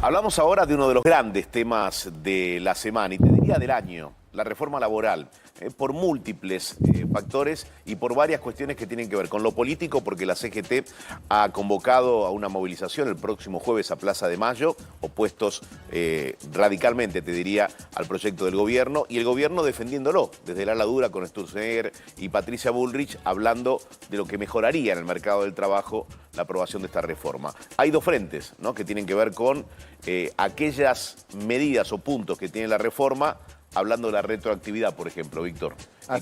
Hablamos ahora de uno de los grandes temas de la semana y te diría del año, la reforma laboral, por múltiples factores y por varias cuestiones que tienen que ver con lo político, porque la CGT ha convocado a una movilización el próximo jueves a Plaza de Mayo, opuestos radicalmente, te diría, al proyecto del gobierno, y el gobierno defendiéndolo, desde el ala dura con Sturzenegger y Patricia Bullrich, hablando de lo que mejoraría en el mercado del trabajo la aprobación de esta reforma. Hay dos frentes, ¿no?, que tienen que ver con aquellas medidas o puntos que tiene la reforma, hablando de la retroactividad, por ejemplo, Víctor.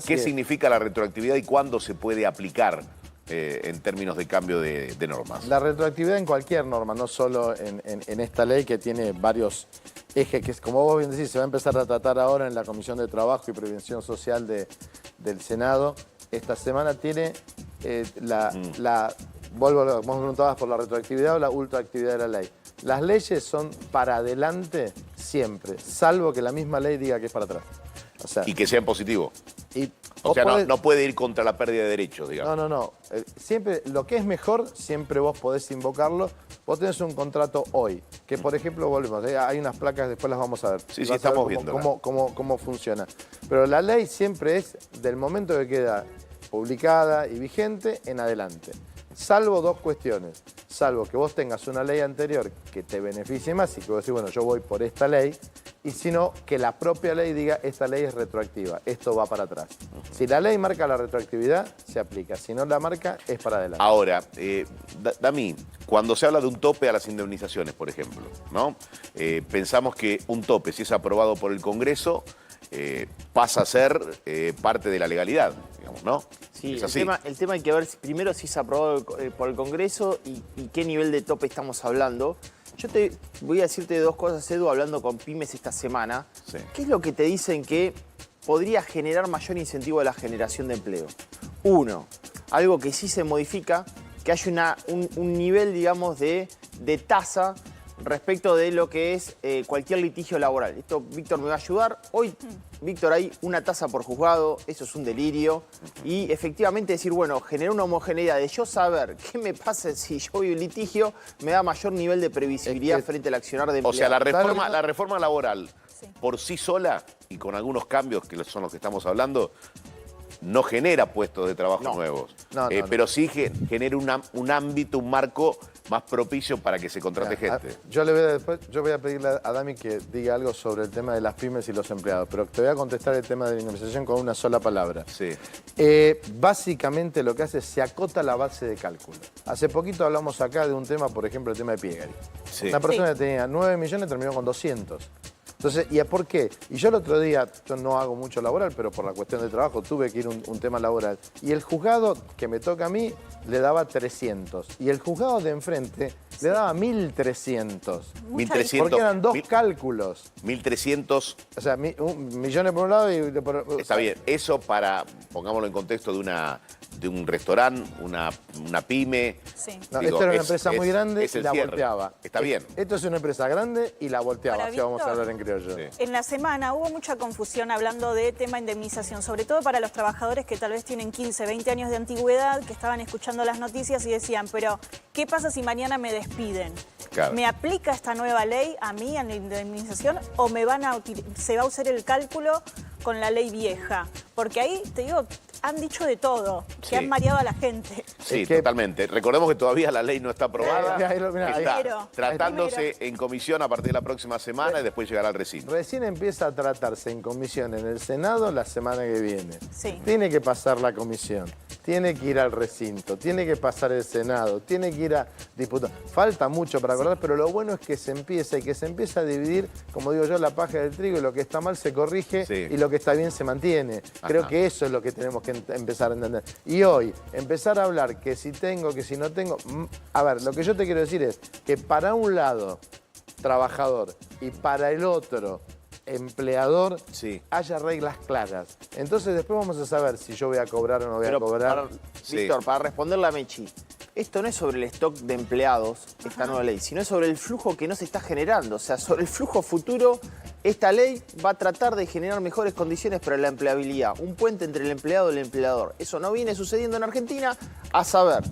¿Qué significa la retroactividad y cuándo se puede aplicar en términos de cambio de normas? La retroactividad en cualquier norma, no solo en esta ley que tiene varios ejes, que es, como vos bien decís, se va a empezar a tratar ahora en la Comisión de Trabajo y Previsión Social del Senado. Esta semana tiene vos me preguntabas por la retroactividad o la ultraactividad de la ley. Las leyes son para adelante siempre, salvo que la misma ley diga que es para atrás. O sea, y que sea en positivo. O sea, no puede ir contra la pérdida de derechos, digamos. No. Siempre, lo que es mejor, siempre vos podés invocarlo. Vos tenés un contrato hoy, que por ejemplo, volvemos, hay unas placas, después las vamos a ver. Sí, estamos viendo. Cómo funciona. Pero la ley siempre es del momento que queda publicada y vigente en adelante. Salvo dos cuestiones. Salvo que vos tengas una ley anterior que te beneficie más y que vos decís, bueno, yo voy por esta ley, y sino que la propia ley diga, esta ley es retroactiva, esto va para atrás. Si la ley marca la retroactividad, se aplica. Si no la marca, es para adelante. Ahora, Dami, cuando se habla de un tope a las indemnizaciones, por ejemplo, ¿no? Pensamos que un tope, si es aprobado por el Congreso, pasa a ser parte de la legalidad, digamos, ¿no? Sí, es así. El tema hay que ver primero si es aprobado por el Congreso y qué nivel de tope estamos hablando. Yo te voy a decirte dos cosas, Edu, hablando con pymes esta semana. Sí. ¿Qué es lo que te dicen que podría generar mayor incentivo a la generación de empleo? Uno, algo que sí se modifica, que haya un nivel, digamos, de tasa respecto de lo que es cualquier litigio laboral. Esto Víctor me va a ayudar. Hoy, Víctor, hay una tasa por juzgado, eso es un delirio. Y efectivamente decir, bueno, generar una homogeneidad de yo saber qué me pasa si yo voy a un litigio, me da mayor nivel de previsibilidad frente al accionar de empleado. O sea, la reforma laboral, por sí sola, y con algunos cambios que son los que estamos hablando, no genera puestos de trabajo nuevos. Pero sí genera un ámbito, un marco más propicio para que se contrate gente. Yo voy a pedirle a Dami que diga algo sobre el tema de las pymes y los empleados, pero te voy a contestar el tema de la indemnización con una sola palabra. Sí. Básicamente lo que hace es se acota la base de cálculo. Hace poquito hablamos acá de un tema, por ejemplo, el tema de Piegari. Sí. Una persona que tenía 9 millones terminó con 200. Entonces, ¿y por qué? Y yo el otro día, yo no hago mucho laboral, pero por la cuestión del trabajo tuve que ir un tema laboral. Y el juzgado que me toca a mí le daba 300. Y el juzgado de enfrente le daba 1.300. 1.300. Porque eran dos cálculos. 1.300. O sea, millones por un lado y por... Está bien. Eso para, pongámoslo en contexto de un restaurante, una pyme. Sí. No, esto era una empresa muy grande y la volteaba. Está bien. Esto es una empresa grande y la volteaba, así vamos a hablar en criollo. Sí. En la semana hubo mucha confusión hablando de tema indemnización, sobre todo para los trabajadores que tal vez tienen 15, 20 años de antigüedad, que estaban escuchando las noticias y decían, pero ¿qué pasa si mañana me despiden? Claro. ¿Me aplica esta nueva ley a mí, a la indemnización, o se va a usar el cálculo con la ley vieja? Porque ahí, te digo, han dicho de todo, que han mareado a la gente. Sí, totalmente. Recordemos que todavía la ley no está aprobada. Está tratándose en comisión a partir de la próxima semana y después llegará al recinto. Recién empieza a tratarse en comisión en el Senado la semana que viene. Sí. Tiene que pasar la comisión, tiene que ir al recinto, tiene que pasar el Senado, tiene que ir a diputados. Falta mucho para acordar, pero lo bueno es que se empieza y que se empieza a dividir, como digo yo, la paja del trigo, y lo que está mal se corrige y lo que está bien se mantiene. Creo que eso es lo que tenemos que empezar a entender. Y hoy, empezar a hablar que si tengo, que si no tengo... A ver, lo que yo te quiero decir es que para un lado, trabajador, y para el otro, empleador, haya reglas claras. Entonces después vamos a saber si yo voy a cobrar o no voy a cobrar. Víctor, para responderle a Mechi, esto no es sobre el stock de empleados, esta nueva ley, sino es sobre el flujo que no se está generando. O sea, sobre el flujo futuro, esta ley va a tratar de generar mejores condiciones para la empleabilidad. Un puente entre el empleado y el empleador. Eso no viene sucediendo en Argentina. A saber,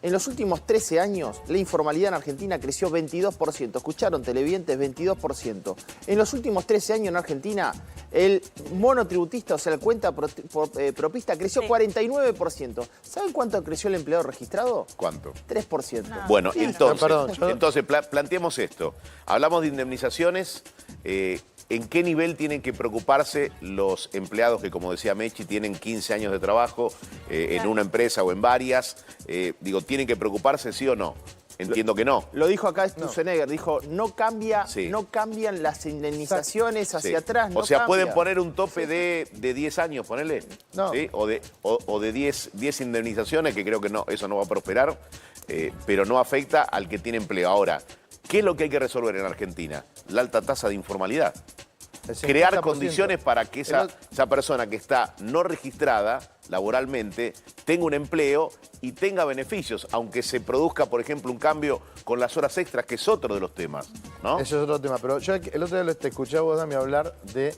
en los últimos 13 años, la informalidad en Argentina creció 22%. ¿Escucharon, televidentes? 22%. En los últimos 13 años en Argentina, el monotributista, o sea, la cuenta propista, creció 49%. ¿Saben cuánto creció el empleado registrado? ¿Cuánto? 3%. No. Bueno, Sí. entonces planteemos esto. Hablamos de indemnizaciones. ¿En qué nivel tienen que preocuparse los empleados que, como decía Mechi, tienen 15 años de trabajo en una empresa o en varias? ¿Tienen que preocuparse sí o no? Entiendo que no. Lo dijo acá Sturzenegger, dijo, no cambian las indemnizaciones hacia atrás. O sea, pueden poner un tope de 10 años, ponele. No. ¿Sí? O de 10 indemnizaciones, que creo que no, eso no va a prosperar, pero no afecta al que tiene empleo. Ahora, ¿qué es lo que hay que resolver en Argentina? La alta tasa de informalidad. Crear 50%. condiciones para que esa persona que está no registrada laboralmente tenga un empleo y tenga beneficios, aunque se produzca, por ejemplo, un cambio con las horas extras, que es otro de los temas, ¿no? Eso es otro tema. Pero yo el otro día te escuché a vos, Dami, hablar de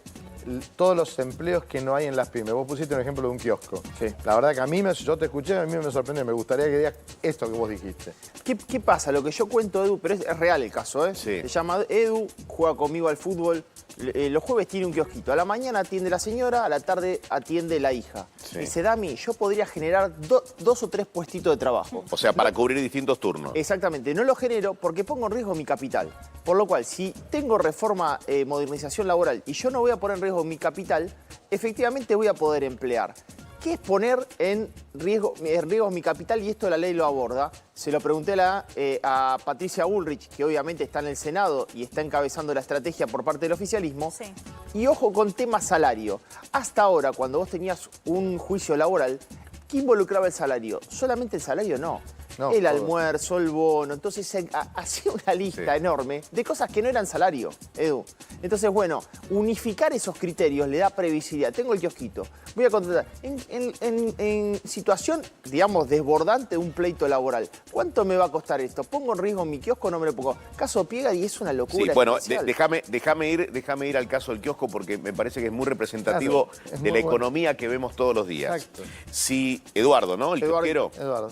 todos los empleos que no hay en las pymes. Vos pusiste un ejemplo de un kiosco. Sí. La verdad que yo te escuché, a mí me sorprendió. Me gustaría que digas esto que vos dijiste. ¿Qué pasa? Lo que yo cuento, Edu, pero es real el caso, ¿eh? Sí. Se llama Edu, juega conmigo al fútbol. Los jueves tiene un kiosquito. A la mañana atiende la señora, a la tarde atiende la hija. Sí. Dice, Dami, yo podría generar 2 o 3 puestitos de trabajo. O sea, para cubrir distintos turnos. Exactamente, no lo genero porque pongo en riesgo mi capital. Por lo cual, si tengo reforma, modernización laboral y yo no voy a poner en riesgo mi capital, efectivamente voy a poder emplear. ¿Qué es poner en riesgo mi capital? Y esto la ley lo aborda. Se lo pregunté a Patricia Bullrich, que obviamente está en el Senado y está encabezando la estrategia por parte del oficialismo. Sí. Y ojo con tema salario. Hasta ahora, cuando vos tenías un juicio laboral, ¿qué involucraba el salario? Solamente el salario no. No, el todo. almuerzo, el bono. Entonces se hacía una lista enorme de cosas que no eran salario, Edu. Entonces, bueno, unificar esos criterios le da previsibilidad. Tengo el kiosquito, voy a contratar. En situación, digamos, desbordante de un pleito laboral, ¿cuánto me va a costar esto? ¿Pongo en riesgo mi kiosco o no me lo pongo? Caso Piega y es una locura. Sí, bueno, especial. déjame ir al caso del kiosco porque me parece que es muy representativo Claro, es de muy la bueno. economía que vemos todos los días. Exacto. Si Eduardo, ¿no? El kiosquero Eduardo.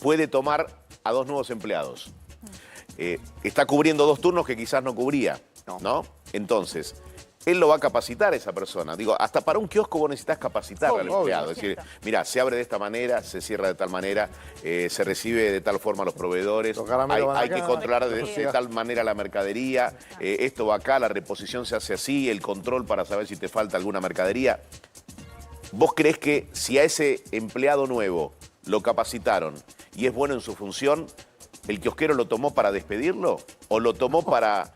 puede tomar a 2 nuevos empleados. Está cubriendo 2 turnos que quizás no cubría, ¿no? Entonces, él lo va a capacitar a esa persona. Digo, hasta para un kiosco vos necesitas capacitar al Obvio, empleado. Es decir, cierto. mira, se abre de esta manera, se cierra de tal manera, se recibe de tal forma a los proveedores, Los caramelos van hay acá. que controlar de Sí. tal manera la mercadería, esto va acá, la reposición se hace así, el control para saber si te falta alguna mercadería. ¿Vos creés que si a ese empleado nuevo lo capacitaron y es bueno en su función, el kiosquero lo tomó para despedirlo o lo tomó para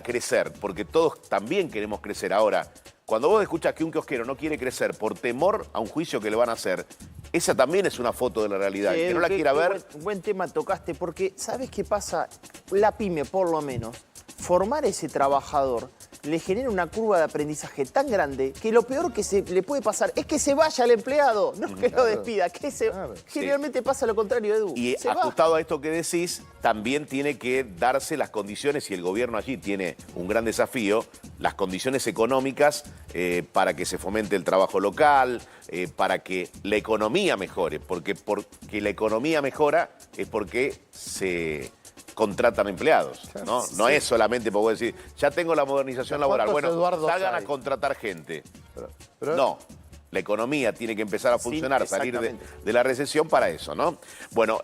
crecer? Porque todos también queremos crecer. Ahora, cuando vos escuchas que un kiosquero no quiere crecer por temor a un juicio que le van a hacer, esa también es una foto de la realidad. El que no la quiera ver... Buen tema tocaste, porque ¿sabes qué pasa? La pyme, por lo menos, formar ese trabajador le genera una curva de aprendizaje tan grande que lo peor que le puede pasar es que se vaya el empleado, no que lo despida. Generalmente pasa lo contrario, Edu. Y Se va. ajustado a esto que decís, también tiene que darse las condiciones, y el gobierno allí tiene un gran desafío, las condiciones económicas para que se fomente el trabajo local, para que la economía mejore, porque la economía mejora es porque se contratan empleados, ¿no? No es solamente porque vos decís, ya tengo la modernización laboral, bueno, Eduardos salgan a hay? contratar gente. Pero- No. La economía tiene que empezar a Sí, funcionar, salir exactamente. de la recesión para eso, ¿no? Bueno,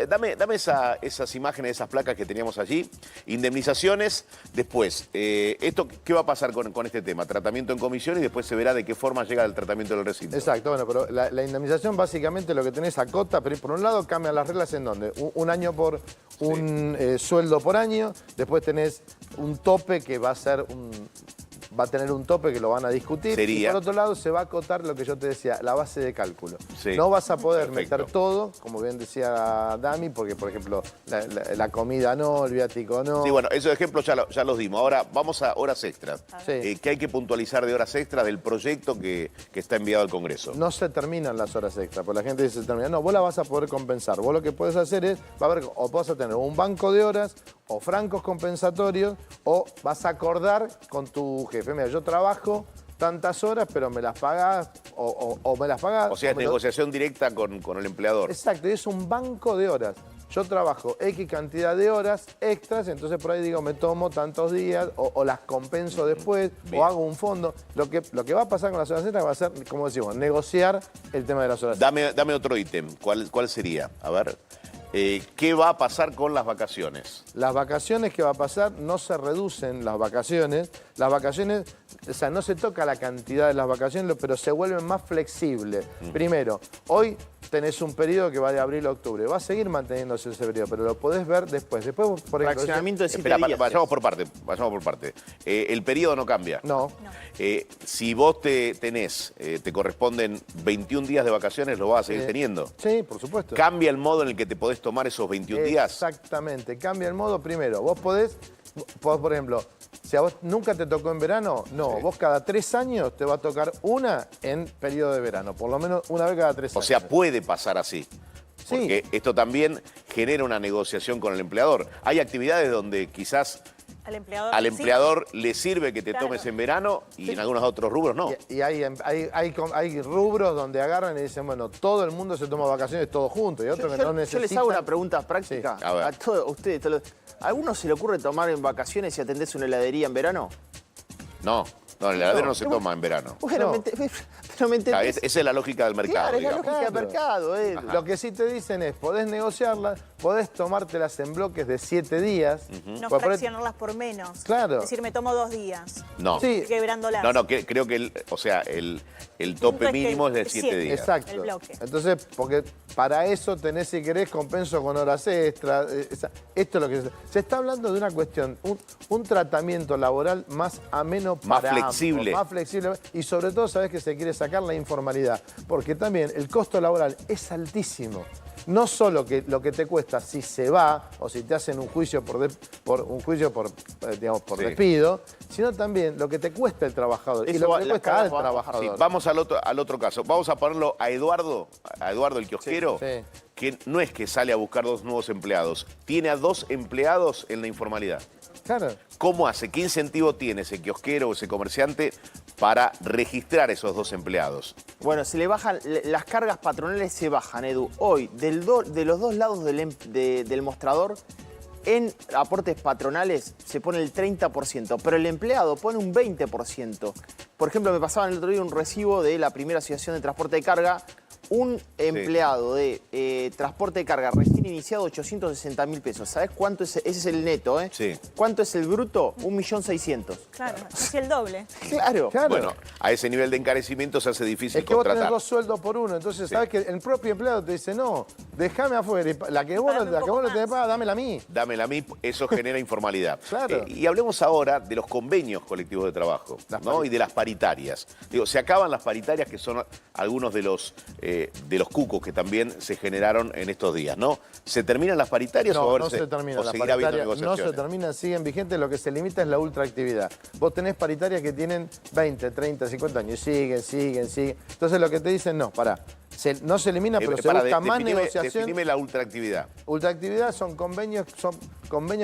dame esas imágenes, esas placas que teníamos allí. Indemnizaciones. Después, ¿esto qué va a pasar con este tema? Tratamiento en comisión y después se verá de qué forma llega el tratamiento del recinto. Exacto, bueno, pero la indemnización básicamente lo que tenés acota, pero por un lado cambian las reglas en donde un año por un sueldo por año, después tenés un tope que va a ser va a tener un tope que lo van a discutir. Sería. Y por otro lado se va a acotar lo que yo te decía, la base de cálculo. Sí. No vas a poder Perfecto. meter todo, como bien decía Dami, porque por ejemplo la comida no, el viático no. Sí, bueno, esos ejemplos ya los dimos. Ahora vamos a horas extras. Sí. ¿Qué hay que puntualizar de horas extras del proyecto que está enviado al Congreso? No se terminan las horas extras, porque la gente dice, termina. No, vos la vas a poder compensar. Vos lo que puedes hacer es, va a haber, o vas a tener un banco de horas, o francos compensatorios, o vas a acordar con tu jefe. Mira, yo trabajo tantas horas, pero me las pagás, o me las pagás. O sea, es negociación directa con el empleador. Exacto, y es un banco de horas. Yo trabajo X cantidad de horas extras, entonces por ahí digo, me tomo tantos días, o las compenso después, Bien. o hago un fondo. Lo que va a pasar con las horas extras va a ser, como decimos, negociar el tema de las horas extras. Dame otro ítem. ¿Cuál sería? A ver. ¿Qué va a pasar con las vacaciones? Las vacaciones que va a pasar, no se reducen las vacaciones. Las vacaciones, o sea, no se toca la cantidad de las vacaciones, pero se vuelven más flexibles. Primero, hoy tenés un periodo que va de abril a octubre. Va a seguir manteniéndose ese periodo, pero lo podés ver después. Después, por ejemplo, Fraccionamiento de 7 Espera, días. vayamos por parte. El periodo no cambia. no. Si vos te corresponden 21 días de vacaciones, lo vas a seguir teniendo. Sí, por supuesto. ¿Cambia el modo en el que te podés tomar esos 21 días? Exactamente, cambia el modo. Primero, vos podés, por ejemplo, si a vos nunca te tocó en verano, no, vos cada 3 años te va a tocar una en periodo de verano, por lo menos una vez cada 3 O años. sea, puede pasar así. Sí. Porque esto también genera una negociación con el empleador. Hay actividades donde quizás al empleador le sirve que te Claro. tomes en verano y en algunos otros rubros no. Y hay rubros donde agarran y dicen, bueno, todo el mundo se toma vacaciones todos juntos y otros que no Yo necesitan. les hago una pregunta práctica. Sí, a ver. A ustedes. ¿A alguno se le ocurre tomar en vacaciones si atendés una heladería en verano? No, el heladero no se toma en verano. Bueno, No. pero me Claro, entendés. esa es la lógica del mercado, Claro, es la digamos. lógica del Claro. mercado. Lo que sí te dicen es, podés negociarlas, podés tomártelas en bloques de 7 días. No Porque por ahí- fraccionarlas por menos. Claro. Es decir, me tomo 2 días. No. Sí. Quebrándolas. No, creo que el tope punto es que mínimo es de 7 siete. días. Exacto. El bloque. Entonces, porque para eso tenés, si querés, compenso con horas extras. Esto es lo que se está hablando de una cuestión, un tratamiento laboral más ameno Más para flexible. ambos, más flexible. Y sobre todo, sabés que se quiere sacar la informalidad. Porque también el costo laboral es altísimo. No solo que lo que te cuesta si se va o si te hacen un juicio por Sí. despido, sino también lo que te cuesta el trabajador y Eso lo va- que le las cuesta cargas al van a bajar. trabajador. Sí, vamos al otro caso. Vamos a ponerlo a Eduardo el kiosquero, Sí. que no es que sale a buscar 2 nuevos empleados, tiene a 2 empleados en la informalidad. Claro. ¿Cómo hace? ¿Qué incentivo tiene ese kiosquero o ese comerciante para registrar esos 2 empleados? Bueno, se le bajan, las cargas patronales se bajan, Edu. Hoy, de los dos lados del mostrador, en aportes patronales se pone el 30%, pero el empleado pone un 20%. Por ejemplo, me pasaba el otro día un recibo de la primera asociación de transporte de carga. Un empleado de transporte de carga recién iniciado, 860.000 pesos. ¿Sabés cuánto es? Ese es el neto, ¿eh? Sí. ¿Cuánto es el bruto? 1.600.000. Claro, casi el doble. Claro. Claro. Bueno, a ese nivel de encarecimiento se hace difícil Es que vos tenés contratar. 2 sueldos por uno, entonces sabés que el propio empleado te dice, no, déjame afuera, y la que vos, Pagame un la que vos poco le tenés más. paga, dámela a mí. Dámela a mí, eso genera informalidad. Claro. Y hablemos ahora de los convenios colectivos de trabajo, ¿no? Y de las paritarias. Digo, se acaban las paritarias, que son algunos de los cucos que también se generaron en estos días, ¿no? ¿Se terminan las paritarias o, No, va a no haber- se termina. o La seguirá habiendo paritaria no negociaciones? se termina, siguen vigentes. Lo que se limita es la ultraactividad. Vos tenés paritarias que tienen 20, 30, 50 años. Siguen. Entonces lo que te dicen, no, pará. No se elimina, pero se busca más negociación. Definime la ultraactividad. Ultraactividad son convenios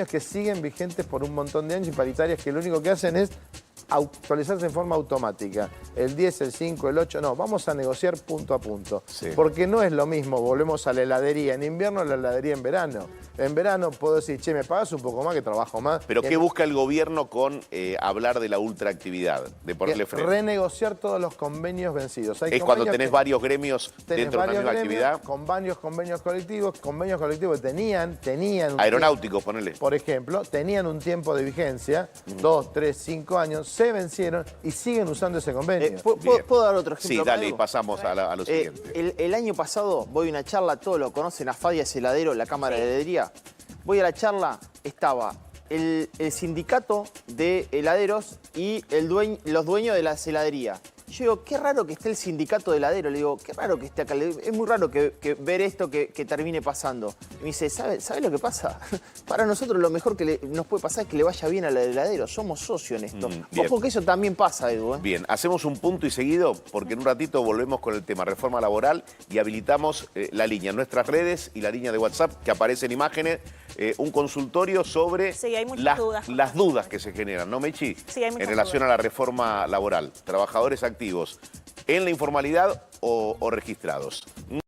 que siguen vigentes por un montón de años y paritarias que lo único que hacen es actualizarse en forma automática. El 10, el 5, el 8, no, vamos a negociar punto a punto. Sí. Porque no es lo mismo, volvemos a la heladería en invierno a la heladería en verano. En verano puedo decir, che, me pagas un poco más que trabajo más. ¿Pero Y qué busca el gobierno con hablar de la ultraactividad? De ponerle freno. renegociar todos los convenios vencidos. Hay Es cuando convenios tenés que- varios gremios tenés dentro de una varios misma gremios actividad. con varios convenios colectivos que tenían un Aeronáuticos, ponele. por ejemplo, tenían un tiempo de vigencia, 2, 3, 5 años, se vencieron y siguen usando ese convenio. Bien. ¿Puedo dar otro ejemplo? Sí, dale, y Edu? pasamos a lo siguiente. El año pasado voy a una charla, todos lo conocen, a Fadia Celadero, la Cámara Sí. de Heladería. Voy a la charla, estaba el sindicato de heladeros y los dueños de las heladerías. Yo digo, qué raro que esté el sindicato de heladeros. Le digo, qué raro que esté acá. Es muy raro que ver esto que termine pasando. Y me dice, ¿sabe lo que pasa? Para nosotros lo mejor que nos puede pasar es que le vaya bien al heladero. Somos socios en esto. Bien. Ojo que eso también pasa, Edu. Bien, hacemos un punto y seguido porque en un ratito volvemos con el tema reforma laboral y habilitamos la línea en nuestras redes y la línea de WhatsApp que aparece en imágenes, un consultorio sobre Sí, hay muchas dudas. las dudas que se generan, ¿no, Mechi? Sí, hay muchas en relación dudas. a la reforma laboral. Trabajadores activos en la informalidad o registrados.